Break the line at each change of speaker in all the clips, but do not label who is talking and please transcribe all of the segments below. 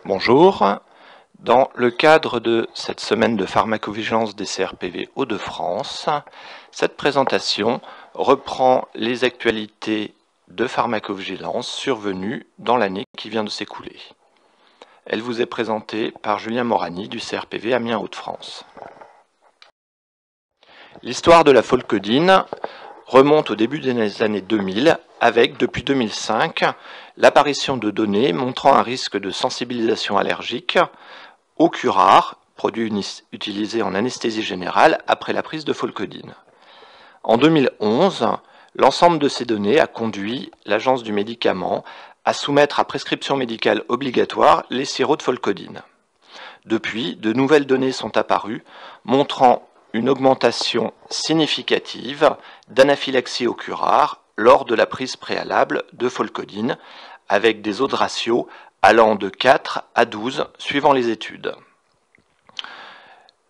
Bonjour. Dans le cadre de cette semaine de pharmacovigilance des CRPV Hauts-de-France, cette présentation reprend les actualités de pharmacovigilance survenues dans l'année qui vient de s'écouler. Elle vous est présentée par Julien Morani du CRPV Amiens Hauts-de-France. L'histoire de la folcodine remonte au début des années 2000 avec, depuis 2005, l'apparition de données montrant un risque de sensibilisation allergique au curare, produit utilisé en anesthésie générale après la prise de folcodine. En 2011, l'ensemble de ces données a conduit l'Agence du médicament à soumettre à prescription médicale obligatoire les sirops de folcodine. Depuis, de nouvelles données sont apparues montrant une augmentation significative d'anaphylaxie au curare lors de la prise préalable de folcodine, avec des odds ratios allant de 4 à 12 suivant les études.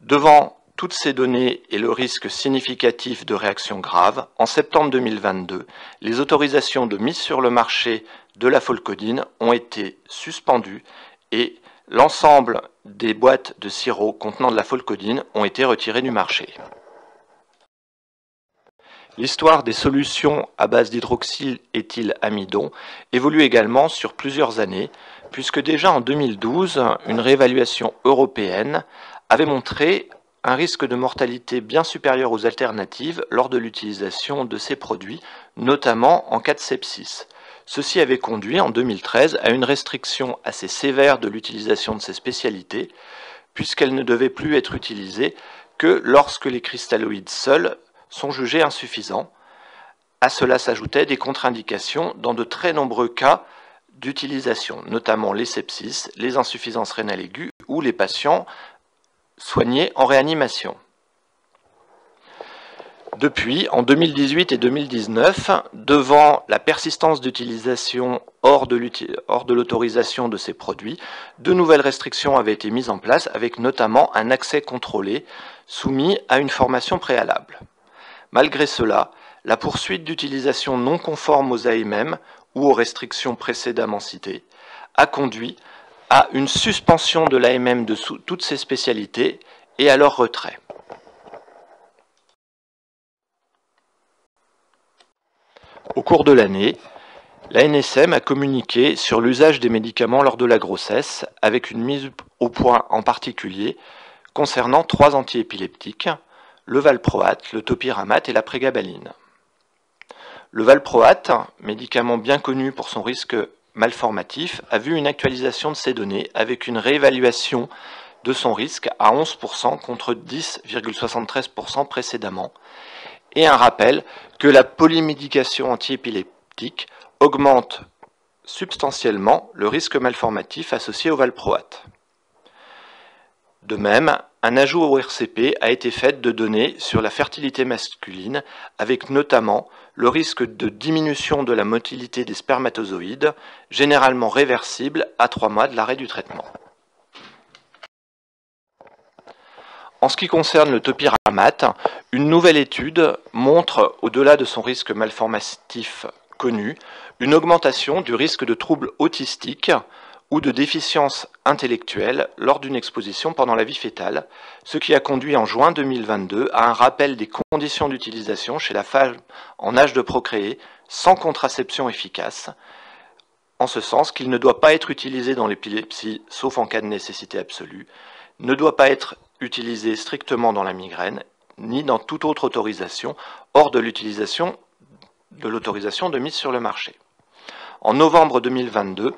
Devant toutes ces données et le risque significatif de réactions graves, en septembre 2022, les autorisations de mise sur le marché de la folcodine ont été suspendues et l'ensemble des boîtes de sirop contenant de la folcodine ont été retirées du marché. L'histoire des solutions à base d'hydroxyéthylamidon évolue également sur plusieurs années, puisque déjà en 2012, une réévaluation européenne avait montré un risque de mortalité bien supérieur aux alternatives lors de l'utilisation de ces produits, notamment en cas de sepsis. Ceci avait conduit en 2013 à une restriction assez sévère de l'utilisation de ces spécialités, puisqu'elles ne devaient plus être utilisées que lorsque les cristalloïdes seuls sont jugés insuffisants. À cela s'ajoutaient des contre-indications dans de très nombreux cas d'utilisation, notamment les sepsis, les insuffisances rénales aiguës ou les patients soignés en réanimation. Depuis, en 2018 et 2019, devant la persistance d'utilisation hors de l'autorisation de ces produits, de nouvelles restrictions avaient été mises en place, avec notamment un accès contrôlé soumis à une formation préalable. Malgré cela, la poursuite d'utilisation non conforme aux AMM ou aux restrictions précédemment citées a conduit à une suspension de l'AMM de toutes ces spécialités et à leur retrait. Au cours de l'année, l'ANSM a communiqué sur l'usage des médicaments lors de la grossesse, avec une mise au point en particulier concernant 3 antiépileptiques, le valproate, le topiramate et la prégabaline. Le valproate, médicament bien connu pour son risque malformatif, a vu une actualisation de ces données avec une réévaluation de son risque à 11% contre 10,73% précédemment, et un rappel que la polymédication antiépileptique augmente substantiellement le risque malformatif associé au valproate. De même, un ajout au RCP a été fait de données sur la fertilité masculine, avec notamment le risque de diminution de la motilité des spermatozoïdes, généralement réversible à 3 mois de l'arrêt du traitement. En ce qui concerne le topiramate, une nouvelle étude montre, au-delà de son risque malformatif connu, une augmentation du risque de troubles autistiques ou de déficience intellectuelle lors d'une exposition pendant la vie fœtale, ce qui a conduit en juin 2022 à un rappel des conditions d'utilisation chez la femme en âge de procréer sans contraception efficace, en ce sens qu'il ne doit pas être utilisé dans l'épilepsie sauf en cas de nécessité absolue, ne doit pas être utilisé strictement dans la migraine, ni dans toute autre autorisation hors de l'utilisation de l'autorisation de mise sur le marché. En novembre 2022,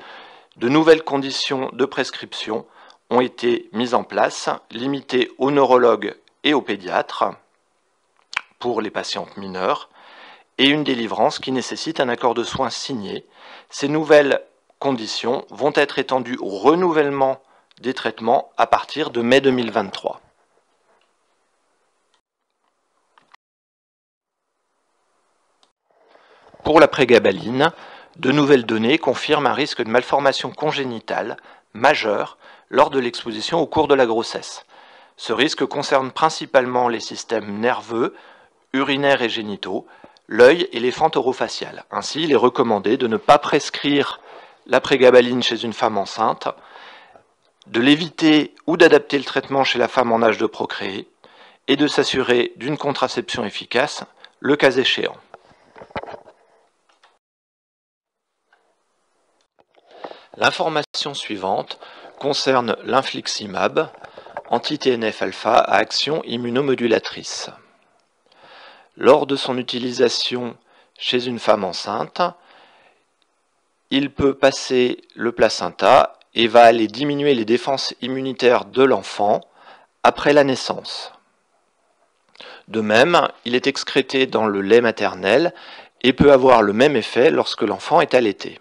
de nouvelles conditions de prescription ont été mises en place, limitées aux neurologues et aux pédiatres pour les patientes mineures, et une délivrance qui nécessite un accord de soins signé. Ces nouvelles conditions vont être étendues au renouvellement des traitements à partir de mai 2023. Pour la prégabaline, de nouvelles données confirment un risque de malformation congénitale majeur lors de l'exposition au cours de la grossesse. Ce risque concerne principalement les systèmes nerveux, urinaires et génitaux, l'œil et les fentes orofaciales. Ainsi, il est recommandé de ne pas prescrire la prégabaline chez une femme enceinte de l'éviter ou d'adapter le traitement chez la femme en âge de procréer, et de s'assurer d'une contraception efficace, le cas échéant. L'information suivante concerne l'infliximab, anti-TNF-alpha à action immunomodulatrice. Lors de son utilisation chez une femme enceinte, il peut passer le placenta et va aller diminuer les défenses immunitaires de l'enfant après la naissance. De même, il est excrété dans le lait maternel et peut avoir le même effet lorsque l'enfant est allaité.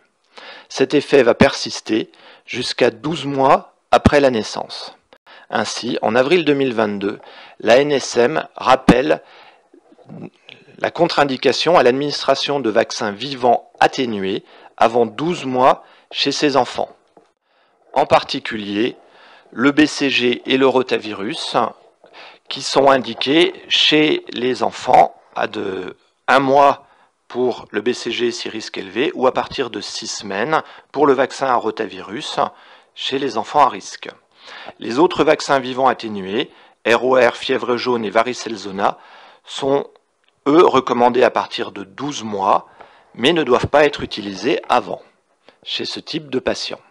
Cet effet va persister jusqu'à 12 mois après la naissance. Ainsi, en avril 2022, l'ANSM rappelle la contre-indication à l'administration de vaccins vivants atténués avant 12 mois chez ces enfants. En particulier, le BCG et le rotavirus, qui sont indiqués chez les enfants à de 1 mois pour le BCG si risque élevé, ou à partir de 6 semaines pour le vaccin à rotavirus chez les enfants à risque. Les autres vaccins vivants atténués, ROR, fièvre jaune et varicelle zona, sont eux recommandés à partir de 12 mois, mais ne doivent pas être utilisés avant, chez ce type de patient.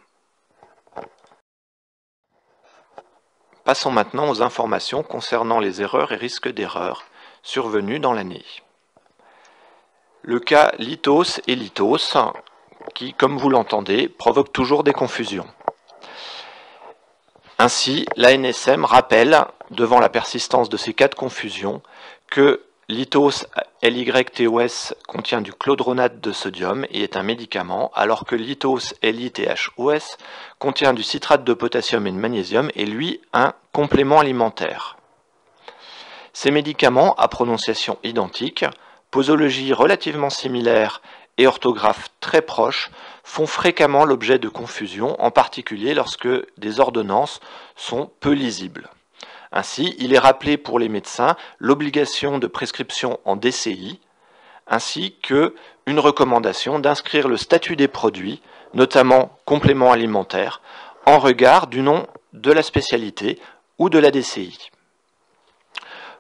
Passons maintenant aux informations concernant les erreurs et risques d'erreur survenus dans l'année. Le cas Lithos et Lithos, qui, comme vous l'entendez, provoque toujours des confusions. Ainsi, l'ANSM rappelle, devant la persistance de ces cas de confusion, que Lithos LYTOS contient du chlordronate de sodium et est un médicament, alors que Lithos LITHOS contient du citrate de potassium et de magnésium et lui un complément alimentaire. Ces médicaments, à prononciation identique, posologie relativement similaire et orthographe très proche, font fréquemment l'objet de confusion, en particulier lorsque des ordonnances sont peu lisibles. Ainsi, il est rappelé pour les médecins l'obligation de prescription en DCI, ainsi qu'une recommandation d'inscrire le statut des produits, notamment compléments alimentaires, en regard du nom de la spécialité ou de la DCI.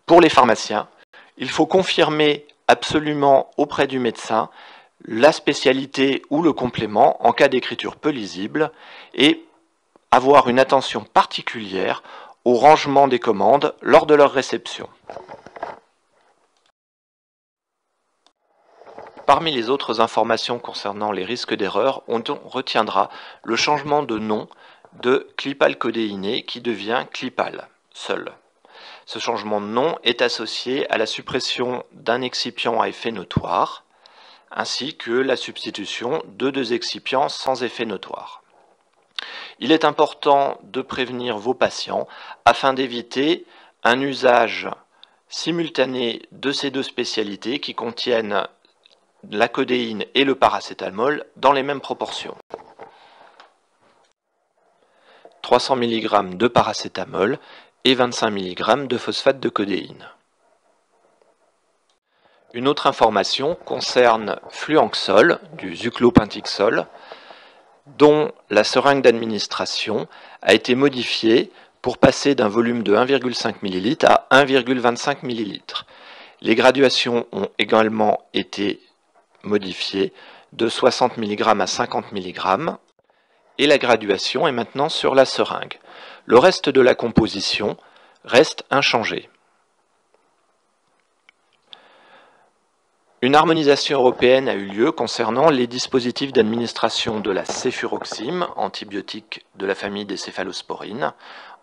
Pour les pharmaciens, il faut confirmer absolument auprès du médecin la spécialité ou le complément en cas d'écriture peu lisible et avoir une attention particulière au rangement des commandes lors de leur réception. Parmi les autres informations concernant les risques d'erreur, on retiendra le changement de nom de Clipalcodéiné qui devient Clipal, seul. Ce changement de nom est associé à la suppression d'un excipient à effet notoire, ainsi que la substitution de 2 excipients sans effet notoire. Il est important de prévenir vos patients afin d'éviter un usage simultané de ces 2 spécialités qui contiennent la codéine et le paracétamol dans les mêmes proportions. 300 mg de paracétamol et 25 mg de phosphate de codéine. Une autre information concerne Fluanxol, du Zuclopentixol, dont la seringue d'administration a été modifiée pour passer d'un volume de 1,5 ml à 1,25 ml. Les graduations ont également été modifiées de 60 mg à 50 mg et la graduation est maintenant sur la seringue. Le reste de la composition reste inchangé. Une harmonisation européenne a eu lieu concernant les dispositifs d'administration de la céfuroxime, antibiotique de la famille des céphalosporines,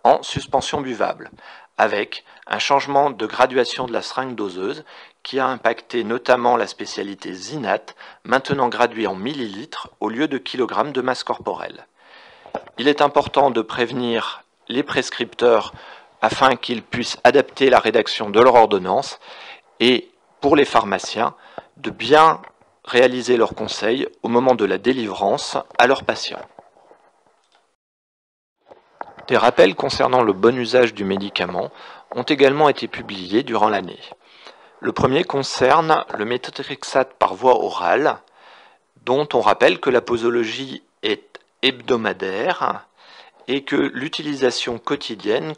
en suspension buvable, avec un changement de graduation de la seringue doseuse qui a impacté notamment la spécialité Zinat, maintenant graduée en millilitres au lieu de kilogrammes de masse corporelle. Il est important de prévenir les prescripteurs afin qu'ils puissent adapter la rédaction de leur ordonnance et pour les pharmaciens de bien réaliser leurs conseils au moment de la délivrance à leurs patients. Des rappels concernant le bon usage du médicament ont également été publiés durant l'année. Le premier concerne le méthotrexate par voie orale, dont on rappelle que la posologie est hebdomadaire et que l'utilisation quotidienne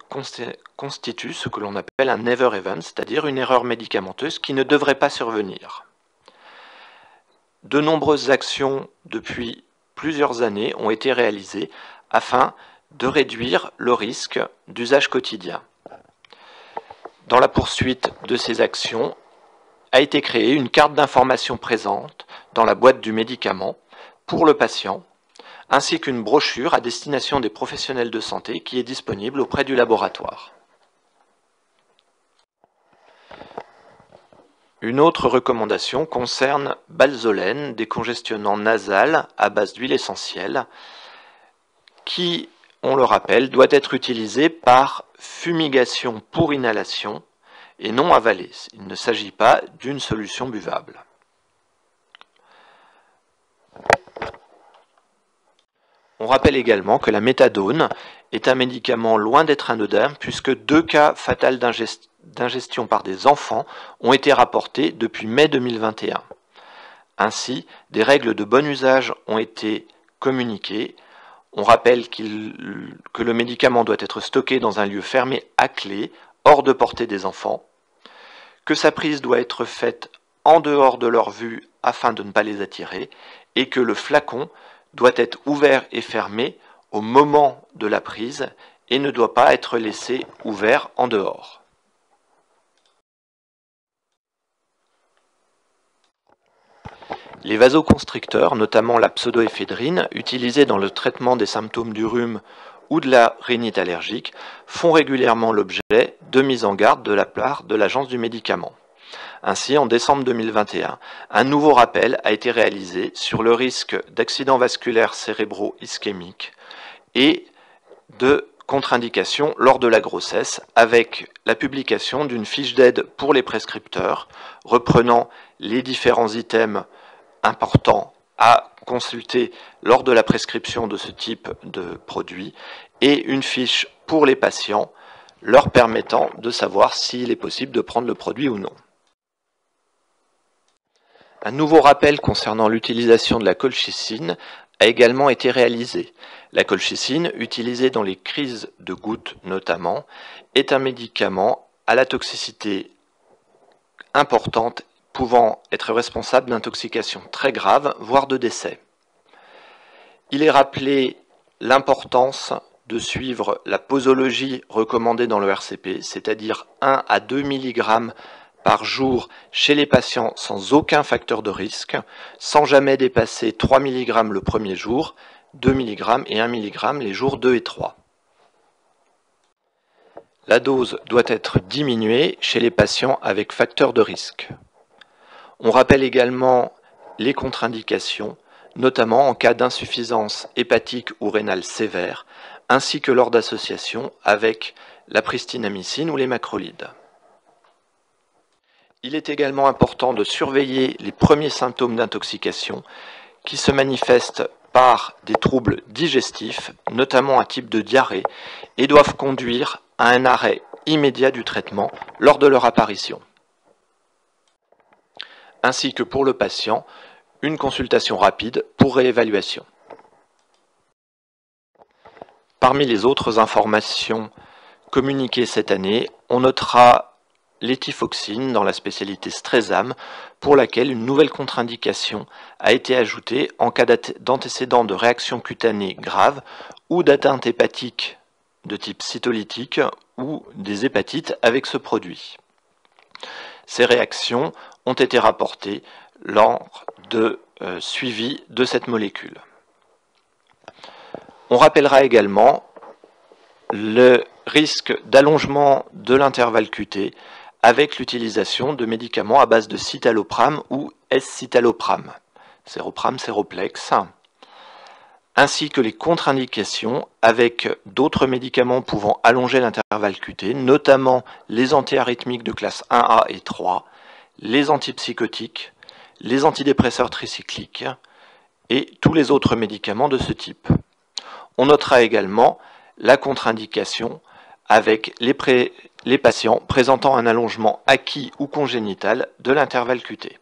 constitue ce que l'on appelle un never event, c'est-à-dire une erreur médicamenteuse qui ne devrait pas survenir. De nombreuses actions depuis plusieurs années ont été réalisées afin de réduire le risque d'usage quotidien. Dans la poursuite de ces actions, a été créée une carte d'information présente dans la boîte du médicament pour le patient, ainsi qu'une brochure à destination des professionnels de santé qui est disponible auprès du laboratoire. Une autre recommandation concerne Balzolène, décongestionnant nasal à base d'huile essentielle, qui, on le rappelle, doit être utilisé par fumigation pour inhalation et non avalé. Il ne s'agit pas d'une solution buvable. On rappelle également que la méthadone est un médicament loin d'être anodin puisque 2 cas fatals d'ingestion par des enfants ont été rapportés depuis mai 2021. Ainsi, des règles de bon usage ont été communiquées. On rappelle que le médicament doit être stocké dans un lieu fermé à clé, hors de portée des enfants, que sa prise doit être faite en dehors de leur vue afin de ne pas les attirer, et que le flacon doit être ouvert et fermé au moment de la prise et ne doit pas être laissé ouvert en dehors. Les vasoconstricteurs, notamment la pseudoéphédrine, utilisés dans le traitement des symptômes du rhume ou de la rhinite allergique, font régulièrement l'objet de mises en garde de la part de l'Agence du médicament. Ainsi, en décembre 2021, un nouveau rappel a été réalisé sur le risque d'accidents vasculaires cérébraux ischémiques et de contre-indications lors de la grossesse, avec la publication d'une fiche d'aide pour les prescripteurs, reprenant les différents items importants à consulter lors de la prescription de ce type de produit, et une fiche pour les patients leur permettant de savoir s'il est possible de prendre le produit ou non. Un nouveau rappel concernant l'utilisation de la colchicine a également été réalisé. La colchicine, utilisée dans les crises de gouttes notamment, est un médicament à la toxicité importante, pouvant être responsable d'intoxications très graves, voire de décès. Il est rappelé l'importance de suivre la posologie recommandée dans le RCP, c'est-à-dire 1 à 2 mg par jour chez les patients sans aucun facteur de risque, sans jamais dépasser 3 mg le premier jour, 2 mg et 1 mg les jours 2 et 3. La dose doit être diminuée chez les patients avec facteur de risque. On rappelle également les contre-indications, notamment en cas d'insuffisance hépatique ou rénale sévère, ainsi que lors d'associations avec la pristinamycine ou les macrolides. Il est également important de surveiller les premiers symptômes d'intoxication qui se manifestent par des troubles digestifs, notamment un type de diarrhée, et doivent conduire à un arrêt immédiat du traitement lors de leur apparition. Ainsi que pour le patient, une consultation rapide pour réévaluation. Parmi les autres informations communiquées cette année, on notera l'étifoxine dans la spécialité Stresam, pour laquelle une nouvelle contre-indication a été ajoutée en cas d'antécédent de réaction cutanée grave ou d'atteinte hépatique de type cytolytique ou des hépatites avec ce produit. Ces réactions ont été rapportées lors de suivi de cette molécule. On rappellera également le risque d'allongement de l'intervalle QT avec l'utilisation de médicaments à base de citalopram ou S-citalopram, séropram, séroplex, ainsi que les contre-indications avec d'autres médicaments pouvant allonger l'intervalle QT, notamment les antiarythmiques de classe 1A et 3, les antipsychotiques, les antidépresseurs tricycliques et tous les autres médicaments de ce type. On notera également la contre-indication avec les patients présentant un allongement acquis ou congénital de l'intervalle QT.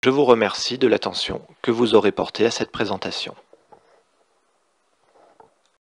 Je vous remercie de l'attention que vous aurez portée à cette présentation.